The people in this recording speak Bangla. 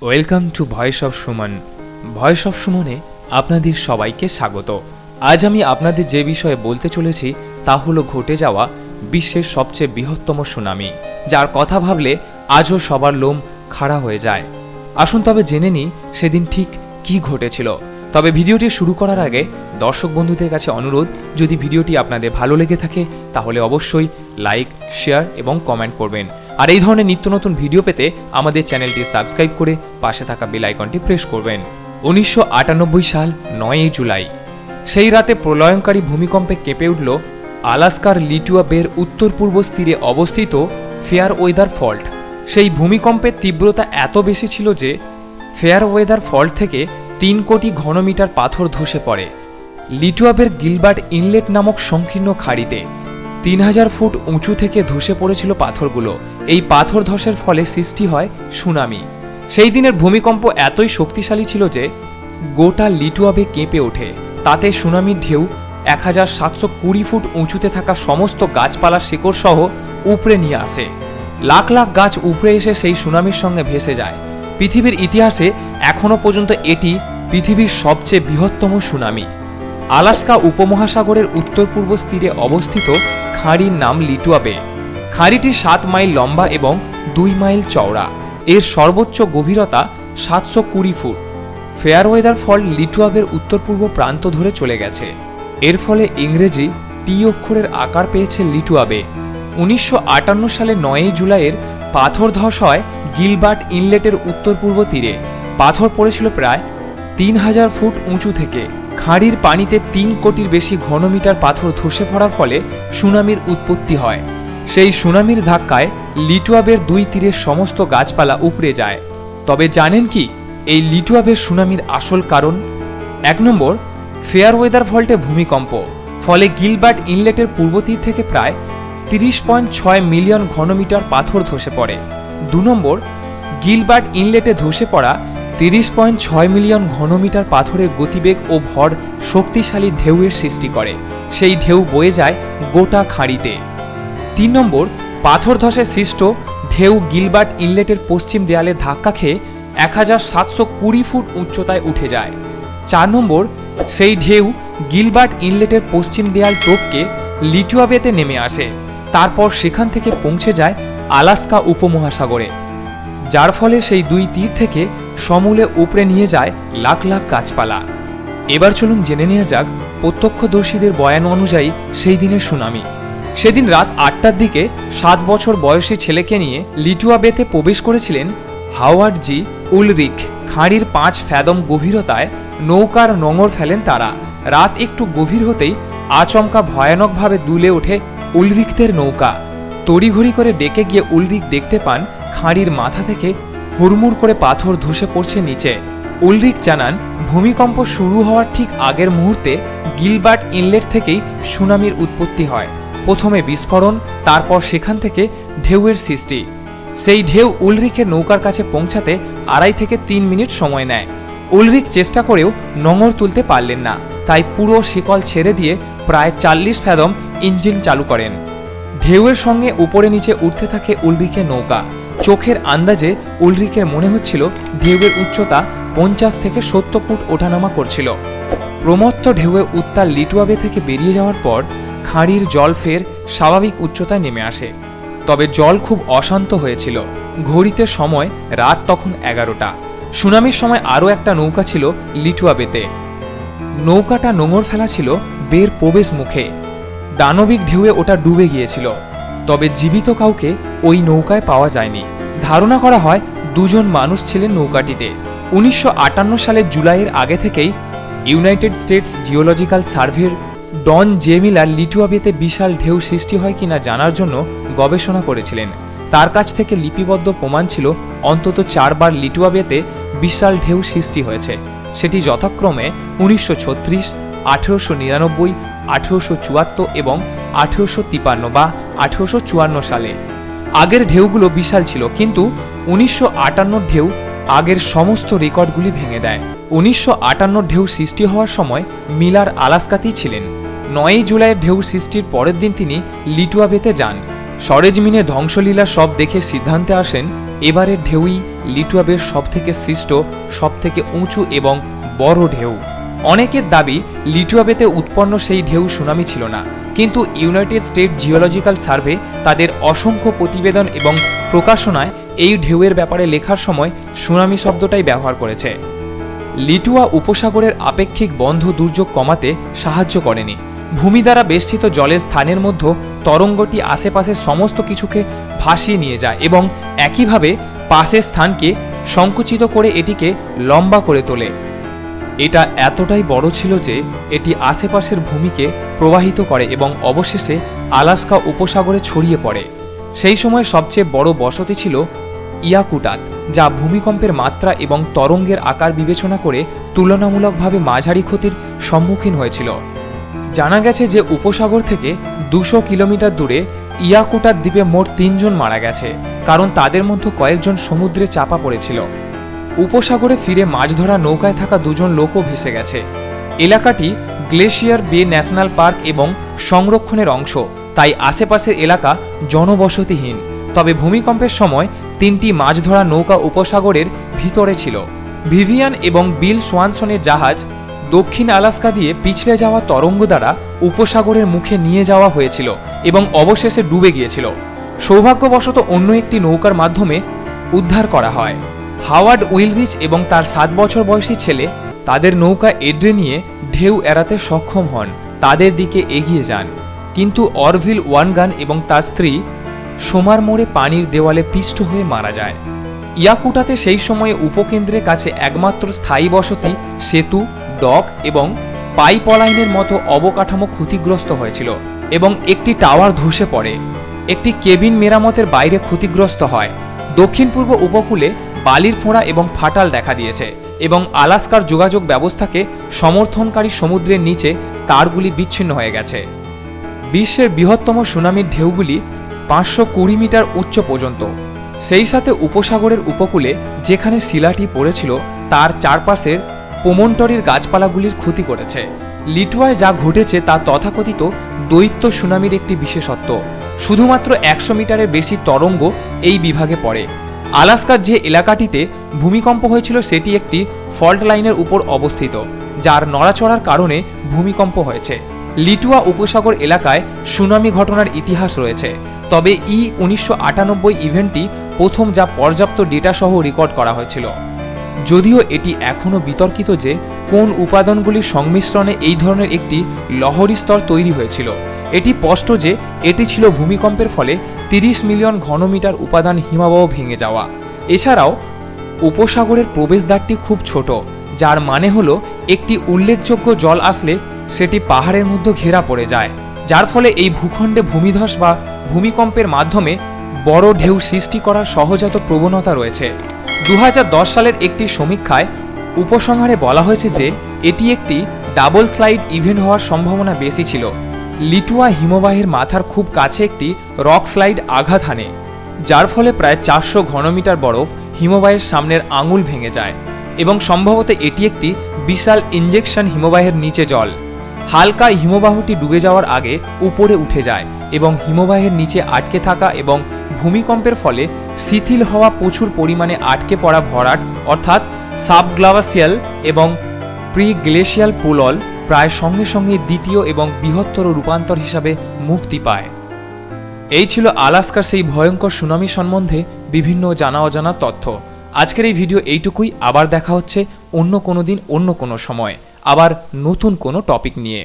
Welcome to voice of Suman. Voice of সুমনে আপনাদের সবাইকে স্বাগত। আজ আমি আপনাদের যে বিষয়ে বলতে চলেছি তা হলো ঘটে যাওয়া বিশ্বের সবচেয়ে বৃহত্তম সুনামি, যার কথা ভাবলে আজও সবার লোম খাড়া হয়ে যায়। আসুন তবে জেনে নিই সেদিন ঠিক কি ঘটেছিল। তবে ভিডিওটি শুরু করার আগে দর্শক বন্ধুদের কাছে অনুরোধ, যদি ভিডিওটি আপনাদের ভালো লেগে থাকে তাহলে অবশ্যই লাইক, শেয়ার এবং কমেন্ট করবেন। আর এই ধরনের নিত্য নতুন ভিডিও পেতে আমাদের চ্যানেলটি সাবস্ক্রাইব করে পাশে থাকা বেল আইকনটি প্রেস করবেন। 1998 সাল 9 জুলাই সেই রাতে প্রলয়ঙ্কারী ভূমিকম্পে কেঁপে উঠল আলাস্কার লিটুয়া বের উত্তর পূর্ব তীরে অবস্থিত ফেয়ারওয়েদার ফল্ট। সেই ভূমিকম্পের তীব্রতা এত বেশি ছিল যে ফেয়ারওয়েদার ফল্ট থেকে 3 কোটি ঘনমিটার পাথর ধসে পড়ে লিটুয়া বের গিলবার্ট ইনলেট নামক সংকীর্ণ খাড়িতে। 3000 ফুট উঁচু থেকে ধসে পড়েছিল পাথরগুলো। এই পাথর ধসের ফলে সৃষ্টি হয় সুনামি। সেই দিনের ভূমিকম্প এতই শক্তিশালী ছিল যে গোটা লিটুয়া বে কেঁপে ওঠে। তাতে সুনামির ঢেউ 1720 ফুট উঁচুতে থাকা সমস্ত গাছপালা শিকড় সহ উপড়ে নিয়ে আসে। লাখ লাখ গাছ উপড়ে এসে সেই সুনামির সঙ্গে ভেসে যায়। পৃথিবীর ইতিহাসে এখনো পর্যন্ত এটি পৃথিবীর সবচেয়ে বৃহত্তম সুনামি। আলাস্কা উপমহাসাগরের উত্তর পূর্ব তীরে অবস্থিত খাঁড়ির নাম লিটুয়া বে। খাঁড়িটি 7 মাইল লম্বা এবং 2 মাইল চওড়া। এর সর্বোচ্চ গভীরতা 720 ফুট। ফেয়ারওয়েদার ফল্ট লিটুয়া বের উত্তর পূর্ব প্রান্ত ধরে চলে গেছে। এর ফলে ইংরেজি টি অক্ষরের আকার পেয়েছে লিটুয়া বে। 1958 সালে 9 জুলাইয়ের পাথর ধস হয় গিলবার্ট ইনলেটের উত্তর পূর্ব তীরে। পাথর পড়েছিল প্রায় 3000 ফুট উঁচু থেকে। খাঁড়ির পানিতে 3 কোটির বেশি ঘনমিটার পাথর ধসে পড়ার ফলে সুনামির উৎপত্তি হয়। সেই সুনামির ধাক্কায় লিটুয়া বের 2 তীরের সমস্ত গাছপালা উপড়ে যায়। তবে জানেন কি এই লিটুয়া বের সুনামির আসল কারণ? 1 নম্বর, ফেয়ারওয়েদার ফল্টে ভূমিকম্প, ফলে গিলবার্ট ইনলেটের পূর্ব তীর থেকে প্রায় 30.6 মিলিয়ন ঘনমিটার পাথর ধসে পড়ে। 2 নম্বর, গিলবার্ট ইনলেটে ধসে পড়া 30.6 মিলিয়ন ঘনমিটার পাথরের গতিবেগ ও ভর শক্তিশালী ঢেউয়ের সৃষ্টি করে। সেই ঢেউ বয়ে যায় গোটা খাঁড়িতে। 3 নম্বর, পাথর ধসে সৃষ্ট ঢেউ গিলবার্ট ইনলেটের পশ্চিম দেয়ালে ধাক্কা খেয়ে 1720 ফুট উচ্চতায় উঠে যায়। 4 নম্বর, সেই ঢেউ গিলবার্ট ইনলেটের পশ্চিম দেয়াল টপকে লিটুয়া বেতে নেমে আসে। তারপর সেখান থেকে পৌঁছে যায় আলাস্কা উপমহাসাগরে, যার ফলে সেই 2 তীর থেকে সমূলে উপড়ে নিয়ে যায় লাখ লাখ গাছপালা। এবার চলুন জেনে নেওয়া যাক প্রত্যক্ষদর্শীদের বয়ান অনুযায়ী সেই দিনের সুনামি। সেদিন রাত 8টার দিকে 7 বছর বয়সী ছেলেকে নিয়ে লিটুয়া বেতে প্রবেশ করেছিলেন হাওয়ার্ড জি উলরিখ। খাঁড়ির 5 ফ্যাদম গভীরতায় নৌকার নোঙর ফেলেন তারা। রাত একটু গভীর হতেই আচমকা ভয়ানকভাবে দুলে ওঠে উলরিখদের নৌকা। তড়িঘড়ি করে ডেকে গিয়ে উলরিখ দেখতে পান খাঁড়ির মাথা থেকে হুড়মুড় করে পাথর ধসে পড়ছে নিচে। উলরিখ জানান, ভূমিকম্প শুরু হওয়ার ঠিক আগের মুহূর্তে গিলবার্ট ইনলেট থেকেই সুনামির উৎপত্তি হয়। প্রথমে বিস্ফোরণ, তারপর সেখান থেকে ঢেউয়ের সৃষ্টি। সেই ঢেউ উলরিখের নৌকার কাছে পৌঁছাতে 2.5 থেকে 3 মিনিট সময় নেয়। উলরিখ চেষ্টা করেও নোঙর তুলতে পারলেন না, তাই পুরো শিকল ছেড়ে দিয়ে প্রায় 40 ফ্যাদম ইঞ্জিন চালু করেন। ঢেউয়ের সঙ্গে উপরে নিচে উঠতে থাকে উলরিখের নৌকা। চোখের আন্দাজে উলরিখের মনে হচ্ছিল ঢেউয়ের উচ্চতা 50 থেকে 70 ফুট ওঠানামা করছিল। প্রমত্ত ঢেউয়ে উত্তাল লিটুয়া বে থেকে বেরিয়ে যাওয়ার পর খাঁড়ির জল ফের স্বাভাবিক উচ্চতায় নেমে আসে। তবে জল খুব অশান্ত হয়েছিল। ঘড়িতে সময় রাত তখন 11টা। সুনামির সময় আরও একটা নৌকা ছিল লিটুয়া বেতে। নৌকাটা নোঙর ফেলা ছিল বের প্রবেশ মুখে। দানবিক ঢেউয়ে ওটা ডুবে গিয়েছিল। তবে জীবিত কাউকে ওই নৌকায় পাওয়া যায়নি। ধারণা করা হয় 2 জন মানুষ ছিলেন নৌকাটিতে। 1958 সালের জুলাইয়ের আগে থেকেই ইউনাইটেড স্টেটস জিওলজিক্যাল সার্ভের ডন জে মিলার লিটুয়া বেতে বিশাল ঢেউ সৃষ্টি হয় কিনা জানার জন্য গবেষণা করেছিলেন। তার কাছ থেকে লিপিবদ্ধ প্রমাণ ছিল অন্তত 4 বার লিটুয়া বেতে বিশাল ঢেউ সৃষ্টি হয়েছে। সেটি যথাক্রমে 1936, 1899, 1874 এবং 1853 বা 1854 সালে। আগের ঢেউগুলো বিশাল ছিল, কিন্তু 1958 ঢেউ আগের সমস্ত রেকর্ডগুলি ভেঙে দেয়। 1958 ঢেউ সৃষ্টি হওয়ার সময় মিলার আলাস্কাতেই ছিলেন। 9 জুলাইয়ের ঢেউ সৃষ্টির পরের দিন তিনি লিটুয়া বেতে যান। সরেজমিনে ধ্বংসলীলা সব দেখে সিদ্ধান্তে আসেন এবারের ঢেউই লিটুয়াবের সবথেকে সৃষ্ট, সবথেকে উঁচু এবং বড় ঢেউ। অনেকের দাবি লিটুয়াবেতে উৎপন্ন সেই ঢেউ সুনামি ছিল না, কিন্তু ইউনাইটেড স্টেট জিওলজিক্যাল সার্ভে তাদের অসংখ্য প্রতিবেদন এবং প্রকাশনায় এই ঢেউয়ের ব্যাপারে লেখার সময় সুনামি শব্দটাই ব্যবহার করেছে। লিটুয়া উপসাগরের আপেক্ষিক বন্ধ দুর্যোগ কমাতে সাহায্য করেনি। ভূমি দ্বারা বেষ্টিত জলের স্থানের মধ্যে তরঙ্গটি আশেপাশের সমস্ত কিছুকে ভাসিয়ে নিয়ে যায় এবং একইভাবে পাশের স্থানকে সংকুচিত করে এটিকে লম্বা করে তোলে। এটা এতটাই বড় ছিল যে এটি আশেপাশের ভূমিকে প্রবাহিত করে এবং অবশেষে আলাস্কা উপসাগরে ছড়িয়ে পড়ে। সেই সময় সবচেয়ে বড় বসতি ছিল ইয়াকুটাত, যা ভূমিকম্পের মাত্রা এবং তরঙ্গের আকার বিবেচনা করে তুলনামূলকভাবে মাঝারি ক্ষতির সম্মুখীন হয়েছিল। জানা গেছে যে উপসাগর থেকে 200 কিলোমিটার দূরে ইয়াকুটাত দ্বীপে মোট 3 জন মারা গেছে, কারণ তাদের মধ্যে কয়েকজন সমুদ্রে চাপা পড়েছিল। উপসাগরে ফিরে মাছ ধরা নৌকায় থাকা 2 জন লোকও ভেসে গেছে। এলাকাটি গ্লেশিয়ার বে ন্যাশনাল পার্ক এবং সংরক্ষণের অংশ, তাই আশেপাশের এলাকা জনবসতিহীন। তবে ভূমিকম্পের সময় 3টি মাছ ধরা নৌকা উপসাগরের ভিতরে ছিল। ভিভিয়ান এবং বিল সোয়ানসনের জাহাজ দক্ষিণ আলাস্কা দিয়ে পিছলে যাওয়া তরঙ্গ দ্বারা উপসাগরের মুখে নিয়ে যাওয়া হয়েছিল এবং অবশেষে ডুবে গিয়েছিল। সৌভাগ্যবশত অন্য একটি নৌকার মাধ্যমে উদ্ধার করা হয়। হাওয়ার্ড উইলরিচ এবং তার 7 বছর বয়সী ছেলে তাদের নৌকা এড্রে নিয়ে ঢেউ এড়াতে সক্ষম হন, তাদের দিকে এগিয়ে যান, কিন্তু অরভিল ওয়ানগান এবং তার স্ত্রী সোমার মোড়ে পানির দেওয়ালে পিষ্ট হয়ে মারা যায়। ইয়াকুটাতে সেই সময়ে উপকেন্দ্রের কাছে একমাত্র স্থায়ী বসতি, সেতু, ডক এবং পাইপলাইনের মতো অবকাঠামো ক্ষতিগ্রস্ত হয়েছিল এবং একটি টাওয়ার ধসে পড়ে। একটি কেবিন মেরামতের বাইরে ক্ষতিগ্রস্ত হয়। দক্ষিণ পূর্ব উপকূলে বালির ফোঁড়া এবং ফাটাল দেখা দিয়েছে এবং আলাস্কার যোগাযোগ ব্যবস্থাকে সমর্থনকারী সমুদ্রের নিচে তারগুলি বিচ্ছিন্ন হয়ে গেছে। বিশ্বের বৃহত্তম সুনামির ঢেউগুলি 520 মিটার উচ্চ পর্যন্ত। সেই সাথে উপসাগরের উপকূলে যেখানে শিলাটি পড়েছিল তার চারপাশের প্রমোন্টরির গাছপালাগুলির ক্ষতি করেছে। লিটুয়ায় যা ঘটেছে তা তথাকথিত দৈত্য সুনামির একটি বিশেষত্ব। শুধুমাত্র 100 মিটারের বেশি তরঙ্গ এই বিভাগে পড়ে। আলাস্কার যে এলাকাটিতে ভূমিকম্প হয়েছিল সেটি একটি ফল্ট লাইনের উপর অবস্থিত, যার নড়াচড়ার কারণে ভূমিকম্প হয়েছে। লিটুয়া উপসাগর এলাকায় সুনামি ঘটনার ইতিহাস রয়েছে, তবে 1998 ইভেন্টটি প্রথম যা পর্যাপ্ত ডেটা সহ রেকর্ড করা হয়েছিল। যদিও এটি এখনও বিতর্কিত যে কোন উপাদানগুলির সংমিশ্রণে এই ধরনের একটি লহরী স্তর তৈরি হয়েছিল। এটি স্পষ্ট যে এটি ছিল ভূমিকম্পের ফলে 30 মিলিয়ন ঘনমিটার উপাদান হিমবাহ ভেঙে যাওয়া। এছাড়াও উপসাগরের প্রবেশদ্বারটি খুব ছোট, যার মানে হলো একটি উল্লেখযোগ্য জল আসলে সেটি পাহাড়ের মধ্যে ঘেরা পড়ে যায়, যার ফলে এই ভূখণ্ডে ভূমিধস বা ভূমিকম্পের মাধ্যমে বড় ঢেউ সৃষ্টি করার সহজাত প্রবণতা রয়েছে। 2010 সালের একটি সমীক্ষায় উপসংহারে বলা হয়েছে যে এটি একটি ডাবল স্লাইড ইভেন্ট হওয়ার সম্ভাবনা বেশি ছিল। লিটুয়া হিমবাহের মাথার খুব কাছে একটি রক স্লাইড আঘাত হানে, যার ফলে প্রায় 400 ঘনমিটার বরফ হিমবাহের সামনের আঙুল ভেঙে যায় এবং সম্ভবত এটি একটি বিশাল ইনজেকশন হিমবাহের নিচে জল। হালকা হিমবাহটি ডুবে যাওয়ার আগে উপরে উঠে যায় এবং হিমবাহের নিচে আটকে থাকা এবং ভূমিকম্পের ফলে শিথিল হওয়া প্রচুর পরিমাণে আটকে পড়া ভরাট অর্থাৎ সাবগ্লাভাসিয়াল এবং প্রিগ্লেশিয়াল পোলল প্রায় সঙ্গে সঙ্গে দ্বিতীয় এবং বৃহত্তর রূপান্তর হিসাবে মুক্তি পায়। এই ছিল আলাস্কার সেই ভয়ঙ্কর সুনামি সম্বন্ধে বিভিন্ন জানা অজানা তথ্য। আজকের এই ভিডিও এইটুকুই। আবার দেখা হচ্ছে অন্য কোনো দিন অন্য কোনো সময়, আবার নতুন কোনো টপিক নিয়ে।